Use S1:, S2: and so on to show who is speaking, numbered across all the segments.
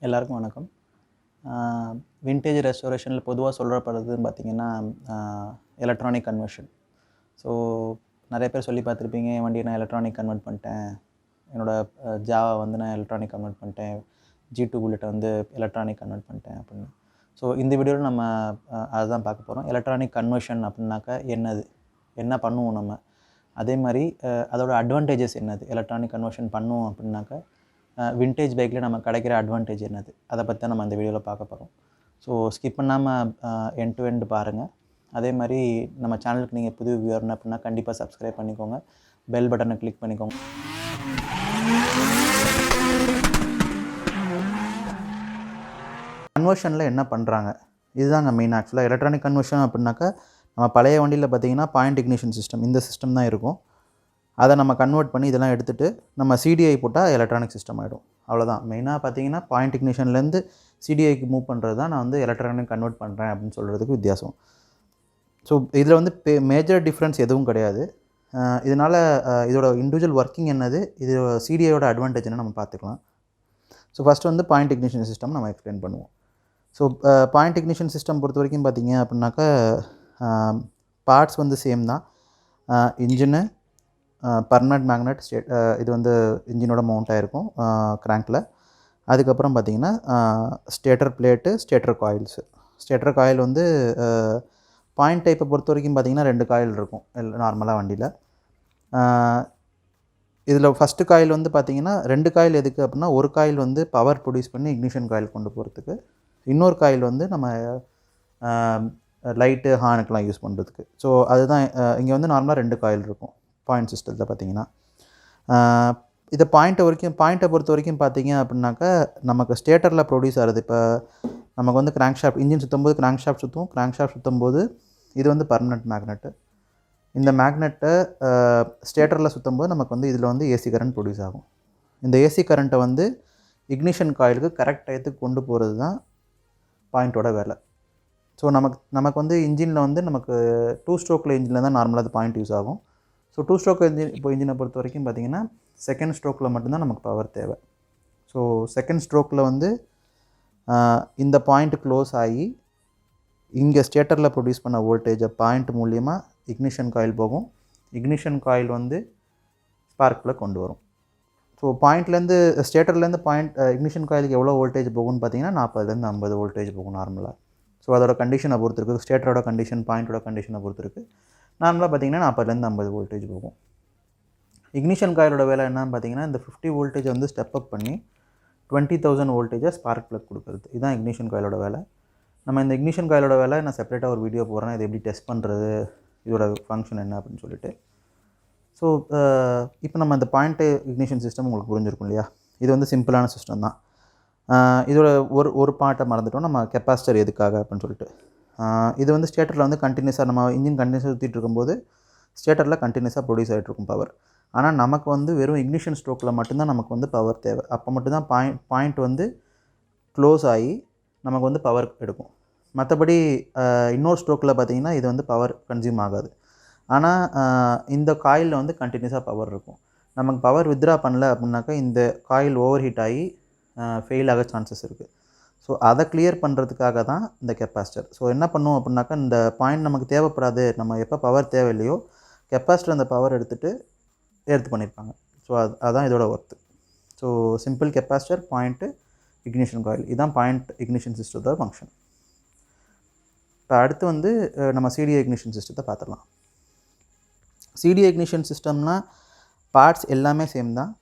S1: எல்லாருக்கும் வணக்கம். விண்டேஜ் ரெஸ்டோரேஷனில் பொதுவா சொல்லப்படுறதுன்னு பார்த்தீங்கன்னா, எலக்ட்ரானிக் கன்வர்ஷன். ஸோ நெறைய பேர் சொல்லி பார்த்துருப்பீங்க, என் வண்டிய நான் எலக்ட்ரானிக் கன்வெர்ட் பண்ணிட்டேன். என்னோட ஜாவா வந்து நான் எலக்ட்ரானிக் கன்வெர்ட் பண்ணிட்டேன். G2 புல்லட்ட வந்து எலக்ட்ரானிக் கன்வெர்ட் பண்ணிட்டேன் அப்படின்னு. ஸோ இந்த வீடியோவில் நம்ம அதுதான் பார்க்க போகிறோம். எலக்ட்ரானிக் கன்வர்ஷன் அப்படின்னாக்கா என்னது? என்ன பண்ணுவோம் நம்ம? அதே மாரி அதோட அட்வான்டேஜஸ் என்னது? எலக்ட்ரானிக் கன்வர்ஷன் பண்ணுவோம் அப்படின்னாக்கா விண்டேஜ் பைக்கில் நமக்கு கிடைக்கிற அட்வான்டேஜ் என்னது? அதை பற்றி தான் நம்ம இந்த வீடியோவில் பார்க்க போகிறோம். ஸோ ஸ்கிப் பண்ணாமல் எண்ட் டு எண்ட் பாருங்கள். அதே மாதிரி நம்ம சேனலுக்கு நீங்கள் புது வியூவர்னு அப்படின்னா கண்டிப்பாக சப்ஸ்கிரைப் பண்ணிக்கோங்க. பெல் பட்டனை கிளிக் பண்ணிக்கோங்க. கன்வர்ஷனில் என்ன பண்ணுறாங்க? இதுதாங்க மெயின். ஆக்சுவலாக எலக்ட்ரானிக் கன்வர்ஷன் அப்படின்னாக்கா நம்ம பழைய வண்டியில் பார்த்தீங்கன்னா பாயிண்ட் இக்னிஷன் சிஸ்டம், இந்த சிஸ்டம் தான் இருக்கும். அதை நம்ம கன்வெர்ட் பண்ணி இதெல்லாம் எடுத்துகிட்டு நம்ம CDI போட்டால் எலக்ட்ரானிக் சிஸ்டம் ஆகிடும். அவ்வளோதான். மெயினாக பார்த்தீங்கன்னா பாயிண்ட் இக்னிஷன்லேருந்து CDIக்கு மூவ் பண்ணுறது தான் நான் வந்து எலக்ட்ரானிக் கன்வெர்ட் பண்ணுறேன் அப்படின்னு சொல்கிறதுக்கு வித்தியாசம். ஸோ இதில் வந்து மேஜர் டிஃப்ரென்ஸ் எதுவும் கிடையாது. இதனால் இதோட இண்டிவிஜுவல் ஒர்க்கிங் என்னது, இது CDIயோட அட்வான்டேஜ் என்ன நம்ம பார்த்துக்கலாம். ஸோ ஃபஸ்ட்டு வந்து பாயிண்ட் இக்னிஷன் சிஸ்டம் நம்ம எக்ஸ்பிளைன் பண்ணுவோம். ஸோ பாயிண்ட் இக்னிஷன் சிஸ்டம் பொறுத்த வரைக்கும் பார்த்தீங்க அப்படின்னாக்கா பார்ட்ஸ் வந்து சேம் தான். இன்ஜினு, பர்மனெண்ட் மேக்னெட், இது வந்து இன்ஜினோட மவுண்ட் ஆகிருக்கும் கிராங்கில். அதுக்கப்புறம் பார்த்திங்கன்னா stator plate, stator coils. Stator coil வந்து பாயிண்ட் டைப்பை பொறுத்த வரைக்கும் பார்த்திங்கன்னா 2 காயில் இருக்கும் நார்மலாக வண்டியில். இதில் ஃபஸ்ட்டு காயில் வந்து பார்த்திங்கன்னா 2 காயில் எதுக்கு அப்படின்னா, ஒரு காயில் வந்து பவர் ப்ரொடியூஸ் பண்ணி இக்னிஷன் காயில் கொண்டு போகிறதுக்கு, இன்னொரு காயில் வந்து நம்ம லைட்டு ஹார்னுக்கெலாம் யூஸ் பண்ணுறதுக்கு. ஸோ அதுதான் இங்கே வந்து நார்மலாக 2 காயில் இருக்கும் பாயிண்ட் சிஸ்டத்தில் பார்த்தீங்கன்னா. இதை பாயிண்ட்டை பொறுத்த வரைக்கும் பார்த்தீங்க அப்படின்னாக்கா, நமக்கு ஸ்டேட்டரில் ப்ரொடியூஸ் ஆகிறது. இப்போ நமக்கு வந்து crank shaft engine சுற்றும்போது crank shaft சுற்றும். கிராங்க் ஷாஃப்ட் சுற்றும்போது இது வந்து பர்மனெண்ட் மேக்னெட்டு. இந்த மேக்னெட்டை ஸ்டேட்டரில் சுற்றும்போது நமக்கு வந்து இதில் வந்து AC கரண்ட் ப்ரொடியூஸ் ஆகும். இந்த AC கரண்ட்டை வந்து இக்னிஷன் காயிலுக்கு கரெக்ட் டயத்துக்கு கொண்டு போகிறது தான் பாயிண்ட்டோட வேலை. ஸோ நமக்கு வந்து இன்ஜினில் வந்து நமக்கு 2 ஸ்ட்ரோக்கில் இன்ஜினில் தான் நார்மலாக அது பாயிண்ட் யூஸ் ஆகும். ஸோ 2 ஸ்ட்ரோக் இன்ஜினை பொறுத்த வரைக்கும் பார்த்திங்கன்னா செகண்ட் ஸ்ட்ரோக்கில் மட்டும்தான் நமக்கு பவர் தேவை. ஸோ செகண்ட் ஸ்ட்ரோக்கில் வந்து இந்த பாயிண்ட் க்ளோஸ் ஆகி இங்கே ஸ்டேட்டரில் ப்ரொடியூஸ் பண்ண வோல்டேஜை பாயிண்ட் மூலியமாக இக்னிஷன் காயில் போகும். இக்னிஷன் காயில் வந்து ஸ்பார்க்கில் கொண்டு வரும். ஸோ பாயிண்ட்லேருந்து ஸ்டேட்டர்லேருந்து இக்னிஷன் காயிலுக்கு எவ்வளோ வோல்டேஜ் போகும்னு பார்த்தீங்கன்னா 40லேருந்து 50 வோல்டேஜ் போகும் நார்மலாக. ஸோ அதோட கண்டிஷனை பொறுத்து இருக்குது. ஸ்டேட்டரோட கண்டிஷன், பாயிண்ட்டோட கண்டிஷனை பொறுத்து இருக்குது. நார்மலாக பார்த்திங்கன்னா 40லேருந்து 50 வோல்டேஜ் போகும். இக்னிஷன் காயிலோட வேலை என்னன்னு பார்த்தீங்கன்னா, இந்த 50 வோல்டேஜ் வந்து ஸ்டெப் அப் பண்ணி 20,000 வோல்டேஜை ஸ்பார்க் ப்ளக் கொடுக்குறது. இதுதான் இக்னிஷன் காயிலோட வேலை. நம்ம இந்த இக்னிஷன் காயிலோட வேலை நான் செப்பரேட்டாக ஒரு வீடியோ போடுறேன், இது எப்படி டெஸ்ட் பண்ணுறது, இதோட ஃபங்க்ஷன் என்ன அப்படின்னு சொல்லிட்டு. ஸோ இப்போ நம்ம இந்த பாயிண்ட் இக்னிஷன் சிஸ்டம் உங்களுக்கு புரிஞ்சிருக்கும் இல்லையா? இது வந்து சிம்பிளான சிஸ்டம் தான். இதோட ஒரு பார்ட்டை மறந்துட்டோம், நம்ம கெப்பாசிட்டர் எதுக்காக அப்படின்னு சொல்லிட்டு. இது வந்து ஸ்டேட்டரில் வந்து கண்டினியூஸாக நம்ம இன்ஜின் கண்டினியூஸாக சுற்றிட்டு இருக்கும்போது ஸ்டேட்டரில் கண்டினியூஸாக ப்ரொடியூஸ் ஆகிட்ருக்கும் பவர். ஆனால் நமக்கு வந்து வெறும் இக்னிஷன் ஸ்ட்ரோக்கில் மட்டும்தான் நமக்கு வந்து பவர் தேவை. அப்போ மட்டும்தான் பாயிண்ட் வந்து க்ளோஸ் ஆகி நமக்கு வந்து பவர் எடுக்கும். மற்றபடி இன்னொரு ஸ்ட்ரோக்கில் பார்த்திங்கன்னா இது வந்து பவர் கன்சியூம் ஆகாது. ஆனால் இந்த காயிலில் வந்து கண்டினியூஸாக பவர் இருக்கும். நமக்கு பவர் வித்ட்ரா பண்ணல அப்படின்னாக்கா இந்த காயில் ஓவர் ஹீட் ஆகி ஃபெயில் ஆக சான்சஸ் இருக்குது. ஸோ அதை கிளியர் பண்ணுறதுக்காக தான் இந்த கெப்பாசிட்டர். ஸோ என்ன பண்ணுவோம் அப்படின்னாக்கா, இந்த பாயிண்ட் நமக்கு தேவைப்படாது, நம்ம எப்போ பவர் தேவையில்லையோ கெப்பாசிட்டர் அந்த பவர் எடுத்து பண்ணியிருப்பாங்க. ஸோ அதுதான் இதோட worth. So simple capacitor, point, ignition coil, இதுதான் பாயிண்ட் இக்னிஷன் சிஸ்டத்தோட ஃபங்க்ஷன். இப்போ அடுத்து வந்து நம்ம CDI இக்னிஷன் சிஸ்டத்தை பார்த்துடலாம். CDI இக்னிஷன் சிஸ்டம்னால் பார்ட்ஸ் எல்லாமே சேம் தான்.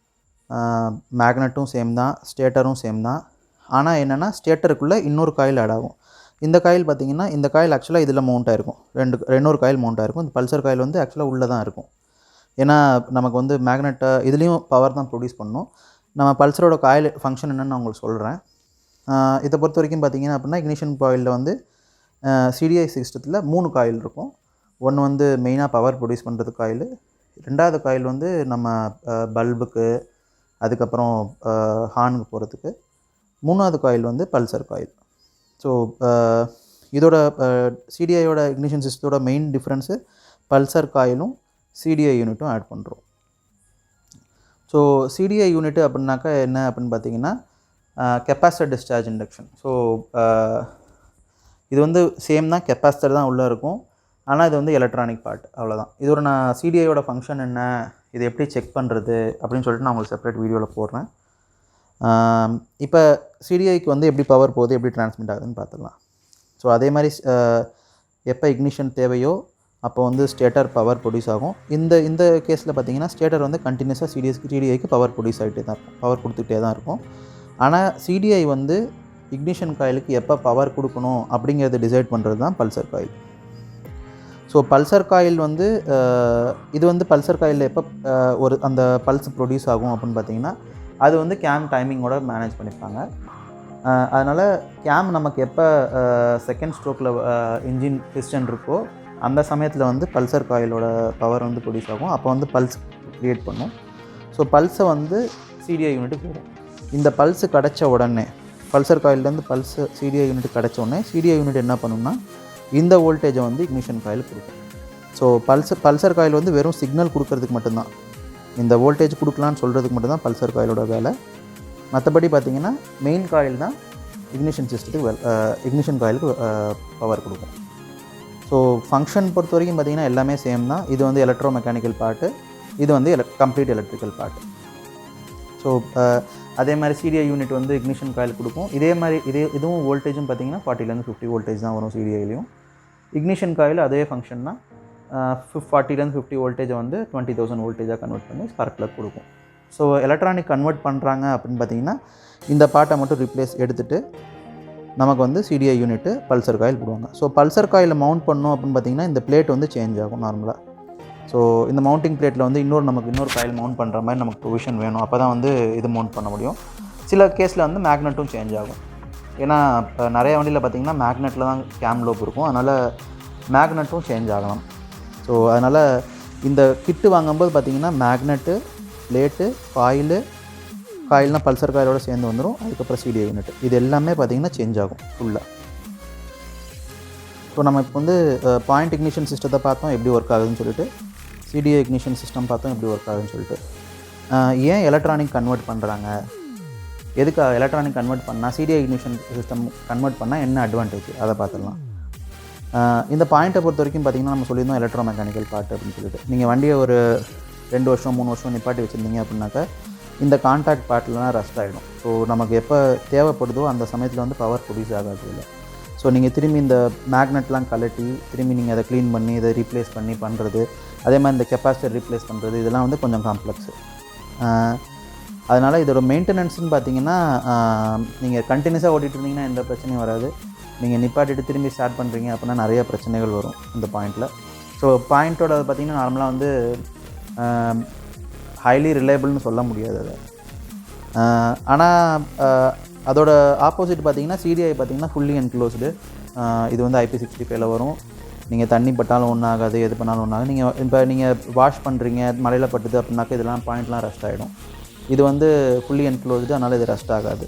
S1: மேக்னெட்டும் சேம் தான், ஸ்டேட்டரும் சேம் தான். ஆனால் என்னென்னா ஸ்டேட்டருக்குள்ளே இன்னொரு காயில் ஆட் ஆகும். இந்த காயில் பார்த்திங்கன்னா, இந்த காயில் ஆக்சுவலாக இதில் மவுண்ட் ஆகிருக்கும். இன்னொரு காயில் மவுண்ட் ஆகிருக்கும். இந்த பல்சர் காயில் வந்து ஆக்சுவலாக உள்ளே தான் இருக்கும். ஏன்னா நமக்கு வந்து மேக்னெட்டை இதுலேயும் பவர் தான் ப்ரொடியூஸ் பண்ணணும். நம்ம பல்சரோட காயில் ஃபங்க்ஷன் என்னென்னு நான் உங்களுக்கு சொல்கிறேன். இதை பொறுத்த வரைக்கும் பார்த்திங்கன்னா அப்படின்னா, இக்னிஷன் காயிலில் வந்து CDI சிஸ்டத்தில் 3 காயில் இருக்கும். ஒன்று வந்து மெயினாக பவர் ப்ரொடியூஸ் பண்ணுறது காயில். 2வது காயில் வந்து நம்ம பல்புக்கு, அதுக்கப்புறம் ஹார்னுக்கு போகிறதுக்கு. 3வது காயில் வந்து பல்சர் காயில். ஸோ இதோட CDIயோட ignition சிஸ்டத்தோட main difference Pulsar காயிலும் CDI யூனிட்டும் add பண்ணுறோம். ஸோ CDI யூனிட்டு அப்படின்னாக்கா என்ன அப்படின்னு பார்த்தீங்கன்னா, கெப்பாசிட்டர் டிஸ்சார்ஜ் இண்டக்ஷன். ஸோ இது வந்து சேம் தான், கெப்பாசிட்டர் தான் உள்ளே இருக்கும். ஆனால் இது வந்து எலக்ட்ரானிக் பார்ட், அவ்வளோதான். இதோட நான் சிடிஐயோட ஃபங்க்ஷன் என்ன, இது எப்படி செக் பண்ணுறது அப்படின்னு சொல்லிட்டு நான் உங்களுக்கு செப்பரேட் வீடியோவில் போடுறேன். இப்போ சிடிஐக்கு வந்து எப்படி பவர் போகுது, எப்படி டிரான்ஸ்மிட் ஆகுதுன்னு பார்த்துடலாம். ஸோ அதே மாதிரி எப்போ இக்னிஷன் தேவையோ அப்போ வந்து ஸ்டேட்டர் பவர் ப்ரொடியூஸ் ஆகும். இந்த கேஸில் பார்த்தீங்கன்னா ஸ்டேட்டர் வந்து கண்டினியூஸாக சிடிஐக்கு பவர் ப்ரொடியூஸ் ஆகிட்டே தான் இருக்கும், பவர் கொடுத்துக்கிட்டே தான் இருக்கும். ஆனால் சிடிஐ வந்து இக்னிஷன் காயிலுக்கு எப்போ பவர் கொடுக்கணும் அப்படிங்கிறத டிசைட் பண்ணுறது தான் Pulsar coil. So Pulsar coil வந்து இது வந்து பல்சர் காயிலில் எப்போ ஒரு அந்த பல்ஸ் ப்ரொடியூஸ் ஆகும் அப்படின்னு பார்த்தீங்கன்னா அது வந்து கேம் டைமிங்கோட மேனேஜ் பண்ணியிருப்பாங்க. அதனால் கேம் நமக்கு எப்போ செகண்ட் ஸ்ட்ரோக்கில் இன்ஜின் பிஸ்டன் இருக்கோ அந்த சமயத்தில் வந்து பல்சர் காயிலோட பவர் வந்து ப்ரொடியூஸ் ஆகும். அப்போ வந்து பல்ஸ் க்ரியேட் பண்ணும். ஸோ பல்ஸை வந்து சிடிஐ யூனிட்டுக்கு போகும். இந்த பல்ஸு கிடச்ச உடனே பல்சர் காயிலேருந்து பல்ஸ் சிடிஐ யூனிட் கிடச்ச உடனே சிடிஐ யூனிட் என்ன பண்ணுன்னா இந்த வோல்டேஜை வந்து இக்னிஷன் காயில் கொடுக்கும். ஸோ பல்சர் காயில் வந்து வெறும் சிக்னல் கொடுக்கறதுக்கு மட்டும்தான், இந்த வோல்டேஜ் கொடுக்கலான்னு சொல்கிறதுக்கு மட்டும்தான் பல்சர் காயிலோட வேலை. மற்றபடி பார்த்திங்கன்னா மெயின் காயில் தான் இக்னிஷன் சிஸ்டத்துக்கு இக்னிஷன் காயிலுக்கு பவர் கொடுக்கும். ஸோ ஃபங்க்ஷன் பொறுத்த வரைக்கும் பார்த்திங்கன்னா எல்லாமே சேம் தான். இது வந்து எலக்ட்ரோ மெக்கானிக்கல் பார்ட்டு, இது வந்து கம்ப்ளீட் எலக்ட்ரிக்கல் பார்ட்டு. ஸோ அதே மாதிரி சிடிஐ யூனிட் வந்து இக்னிஷன் காயில் கொடுக்கும். இதே மாதிரி இதுவும் வோல்டேஜும் பார்த்திங்கன்னா 40 to 50 வோல்டேஜ் தான் வரும் சிடிஐலையும். இக்னிஷன் காயில் அதே ஃபங்க்ஷன் தான், 40 to 50 வோல்டேஜை வந்து 20,000 வோல்டேஜாக கன்வெர்ட் பண்ணி ஸ்பார்க் ப்ளக் கொடுக்கும். ஸோ எலக்ட்ரானிக் கன்வெர்ட் பண்ணுறாங்க அப்படின்னு பார்த்திங்கன்னா இந்த பார்ட்டை மட்டும் ரிப்ளேஸ் எடுத்துகிட்டு நமக்கு வந்து சிடிஐ யூனிட்டு பல்சர் காயில் போடுவாங்க. ஸோ பல்சர் காயில் மவுண்ட் பண்ணோம் அப்படின்னு பார்த்திங்கன்னா இந்த பிளேட் வந்து சேஞ்ச் ஆகும் நார்மலாக. ஸோ இந்த மவுண்டிங் பிளேட்டில் வந்து நமக்கு இன்னொரு காயில் மவுண்ட் பண்ணுற மாதிரி நமக்கு ப்ரொவிஷன் வேணும், அப்போ தான் வந்து இது மவுண்ட் பண்ண முடியும். சில கேஸில் வந்து மேக்னெட்டும் சேஞ்ச் ஆகும். ஏன்னா இப்போ நிறைய வண்டியில் பார்த்திங்கன்னா மேக்னெட்டில் தான் கேம் லோப் இருக்கும், அதனால் மேக்னெட்டும் சேஞ்ச் ஆகலாம். ஸோ அதனால் இந்த கிட்டு வாங்கும்போது பார்த்திங்கன்னா மேக்னெட்டு, பிளேட்டு, காயில்னால் பல்சர் காயிலோட சேர்ந்து வந்துடும். அதுக்கப்புறம் சிடிஐ யூனிட் இது எல்லாமே பார்த்திங்கன்னா சேஞ்ச் ஆகும் ஃபுல்லாக. ஸோ நம்ம இப்போ வந்து பாயிண்ட் இக்னிஷன் சிஸ்டத்தை பார்த்தோம் எப்படி ஒர்க் ஆகுதுன்னு சொல்லிட்டு, சிடிஐ இக்னிஷன் சிஸ்டம் பார்த்தோம் எப்படி ஒர்க் ஆகுதுன்னு சொல்லிட்டு. ஏன் எலக்ட்ரானிக் கன்வெர்ட் பண்ணுறாங்க, எதுக்கு எலக்ட்ரானிக் கன்வெர்ட் பண்ணால் சிடிஐ இக்னிஷன் சிஸ்டம் கன்வெர்ட் பண்ணால் என்ன அட்வான்டேஜ் அதை பார்த்துடலாம். இந்த பாயிண்ட்டை பொறுத்த வரைக்கும் பார்த்திங்கன்னா நம்ம சொல்லியிருந்தோம் எலக்ட்ரோ மெக்கானிக்கல் பார்ட் அப்படின்னு சொல்லிட்டு. நீங்கள் வண்டியை ஒரு 2 வருஷம் 3 வருஷம் நிப்பாட்டி வச்சுருந்தீங்க அப்படின்னாக்கா இந்த கான்டாக்ட் பார்ட்லாம் ரஸ்ட் ஆகிடும். ஸோ நமக்கு எப்போ தேவைப்படுதோ அந்த சமயத்தில் வந்து பவர் ப்ரொடியூஸ் ஆகாது இல்லை. ஸோ நீங்கள் திரும்பி இந்த மேக்னெட்லாம் கலட்டி திரும்பி நீங்கள் அதை க்ளீன் பண்ணி இதை ரீப்ளேஸ் பண்ணி பண்ணுறது, அதே மாதிரி இந்த கெப்பாசிட்டர் ரீப்ளேஸ் பண்ணுறது, இதெல்லாம் வந்து கொஞ்சம் காம்ப்ளெக்ஸு. அதனால் இதோட மெயின்டெனன்ஸ்னு பார்த்தீங்கன்னா நீங்கள் கண்டினியூஸாக ஓட்டிகிட்டு இருந்தீங்கன்னா எந்த பிரச்சனையும் வராது. நீங்கள் நிப்பாட்டிட்டு திரும்பி ஸ்டார்ட் பண்ணுறீங்க அப்படின்னா நிறைய பிரச்சனைகள் வரும் இந்த பாயிண்ட்டில். ஸோ பாயிண்ட்டோட பார்த்திங்கன்னா நார்மலாக வந்து ஹைலி ரிலையபிள்னு சொல்ல முடியாது அதை. ஆனால் அதோட ஆப்போசிட் பார்த்திங்கன்னா சிடிஐ பார்த்திங்கன்னா ஃபுல்லி என்க்ளோஸ்டு. இது வந்து IP65 வரும். நீங்கள் தண்ணி பட்டாலும் ஒன்றும் ஆகாது, எது பண்ணாலும் ஒன்றும் ஆகாது. இப்போ நீங்கள் வாஷ் பண்ணுறீங்க, மழையில் பட்டுது அப்படின்னாக்கா இதெல்லாம் பாயிண்ட்லாம் ரஸ்ட் ஆகிடும். இது வந்து ஃபுல்லி என்க்ளோஸ்டு, அதனால் இது ரஸ்ட் ஆகாது.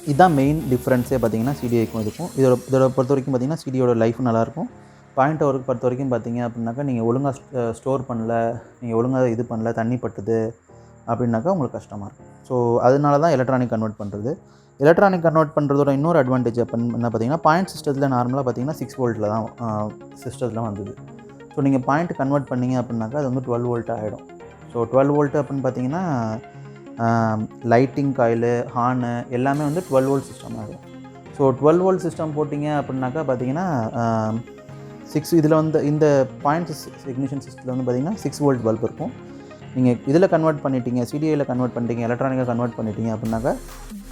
S1: இதுதான் மெயின் டிஃப்ரென்ஸே பார்த்திங்கன்னா சிடிஐக்கும் இதுக்கும். இதோட பொறுத்த வரைக்கும் பார்த்திங்கன்னா சிடியோட லைஃப் நல்லாயிருக்கும். பாயிண்ட் ஒர்க் பொறுத்த வரைக்கும் பார்த்திங்க அப்படின்னாக்கா நீங்கள் ஒழுங்காக ஸ்டோர் பண்ணல, நீங்கள் ஒழுங்காக இது பண்ணல, தண்ணி பட்டுது அப்படின்னாக்கா உங்களுக்கு கஷ்டமாக இருக்கும். ஸோ அதனால தான் எலக்ட்ரானிக் கன்வெர்ட் பண்ணுறது. எலக்ட்ரானிக் கன்வெர்ட் பண்ணுறதோட இன்னொரு அட்வான்டேஜ் அப்படின்னு என்ன பார்த்திங்கன்னா பாயிண்ட் சிஸ்டத்தில் நார்மலாக பார்த்திங்கன்னா 6 வோல்ட்டில் தான் சிஸ்டத்தில் வந்தது. ஸோ நீங்கள் பாயிண்ட் கன்வெர்ட் பண்ணிங்க அப்படின்னாக்கா அது வந்து 12 வோல்ட் ஆகிடும். ஸோ 12 வோல்ட்டு அப்படின்னு பார்த்திங்கன்னா லைட்டிங் காயிலு, ஹார்னு எல்லாமே வந்து 12 வோல்ட் சிஸ்டம் ஆகும். ஸோ 12 வோல்ட் சிஸ்டம் போட்டிங்க அப்படின்னாக்கா பார்த்திங்கன்னா 6 இதில் வந்து இந்த பாயிண்ட் இக்னிஷன் சிஸ்டத்தில் வந்து பார்த்திங்கன்னா 6 வோல்ட் பல்ப் இருக்கும். நீங்கள் இதில் கன்வெர்ட் பண்ணிட்டீங்க, சிடிஐயில் கன்வெர்ட் பண்ணிட்டீங்க, எலக்ட்ரானிக்காக கன்வெர்ட் பண்ணிட்டீங்க அப்படின்னாக்கா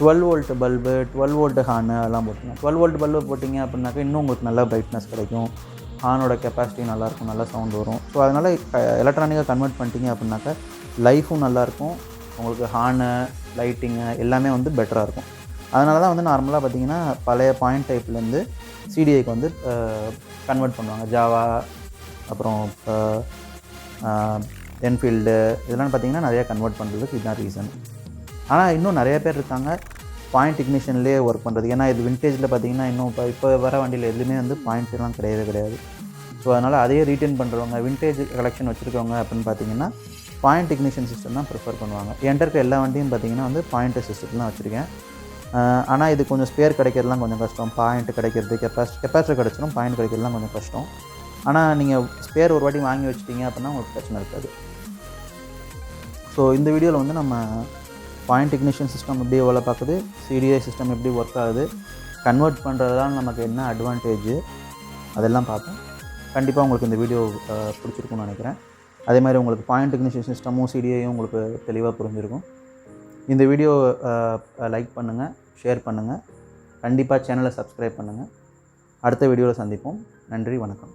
S1: 12 வோல்ட் பல்பு, 12 வோல்ட் ஹார்னு அதெல்லாம் போட்டிங்க. 12 வோல்ட் பல்பு போட்டிங்க அப்படின்னாக்கா இன்னும் உங்களுக்கு நல்லா பிரைட்னஸ் கிடைக்கும், ஹார்னோட கெப்பாசிட்டி நல்லாயிருக்கும், நல்லா சவுண்ட் வரும். ஸோ அதனால் எலக்ட்ரானிக்காக கன்வெர்ட் பண்ணிட்டீங்க அப்படின்னாக்கா லைஃபும் நல்லாயிருக்கும், உங்களுக்கு ஹார்னு, லைட்டிங்கு எல்லாமே வந்து பெட்டராக இருக்கும். அதனால தான் வந்து நார்மலாக பார்த்திங்கன்னா பழைய பாயிண்ட் டைப்லேருந்து சிடிஐக்கு வந்து கன்வெர்ட் பண்ணுவாங்க. ஜாவா, அப்புறம் என்ஃபீல்டு இதெல்லாம் பார்த்திங்கன்னா நிறையா கன்வெர்ட் பண்ணுறதுக்கு இதுதான் ரீசன். ஆனால் இன்னும் நிறைய பேர் இருக்காங்க பாயிண்ட் இக்னிஷன்லேயே ஒர்க் பண்ணுறது. ஏன்னா இது விண்டேஜில் பார்த்திங்கன்னா இன்னும் இப்போ வர வண்டியில் எதுவுமே வந்து பாயிண்ட்லாம் கிடையாது. ஸோ அதனால் அதையே ரீட்டைன் பண்ணுறவங்க, விண்டேஜ் கலெக்ஷன் வச்சுருக்கவங்க அப்படின்னு பார்த்திங்கன்னா பாயிண்ட் இக்னிஷன் சிஸ்டம் தான் ப்ரிஃபர் பண்ணுவாங்க. என்கிட்ட இருக்க எல்லா வண்டியும் பார்த்திங்கன்னா வந்து பாயிண்ட் சிஸ்டத்தில் தான் வச்சுருக்கேன். ஆனால் இது கொஞ்சம் ஸ்பேர் கிடைக்கிறதுலாம் கொஞ்சம் கஷ்டம். பாயிண்ட் கிடைக்கிறது கெப்பாசிட்டர் கிடச்சிடும், பாயிண்ட் கிடைக்கிறதுலாம் கொஞ்சம் கஷ்டம். ஆனால் நீங்கள் ஸ்பேர் ஒரு வாட்டி வாங்கி வச்சிட்டிங்க அப்படின்னா உங்களுக்கு பிரச்சனை இருக்காது. ஸோ இந்த வீடியோவில் வந்து நம்ம பாயிண்ட் இக்னிஷன் சிஸ்டம் எப்படி வேலை பார்க்குது, CDI சிஸ்டம் எப்படி ஒர்க் ஆகுது, கன்வெர்ட் பண்ணுறதுலாம் நமக்கு என்ன அட்வான்டேஜ் அதெல்லாம் பார்த்தோம். கண்டிப்பாக உங்களுக்கு இந்த வீடியோ பிடிச்சிருக்கும்னு நினைக்கிறேன். அதே மாதிரி உங்களுக்கு பாயிண்ட் இக்னிஷன் சிஸ்டமும் CDIயும் உங்களுக்கு தெளிவாக புரிஞ்சிருக்கும். இந்த வீடியோ லைக் பண்ணுங்கள், ஷேர் பண்ணுங்கள், கண்டிப்பாக சேனலை சப்ஸ்கிரைப் பண்ணுங்கள். அடுத்த வீடியோவில் சந்திப்போம். நன்றி, வணக்கம்.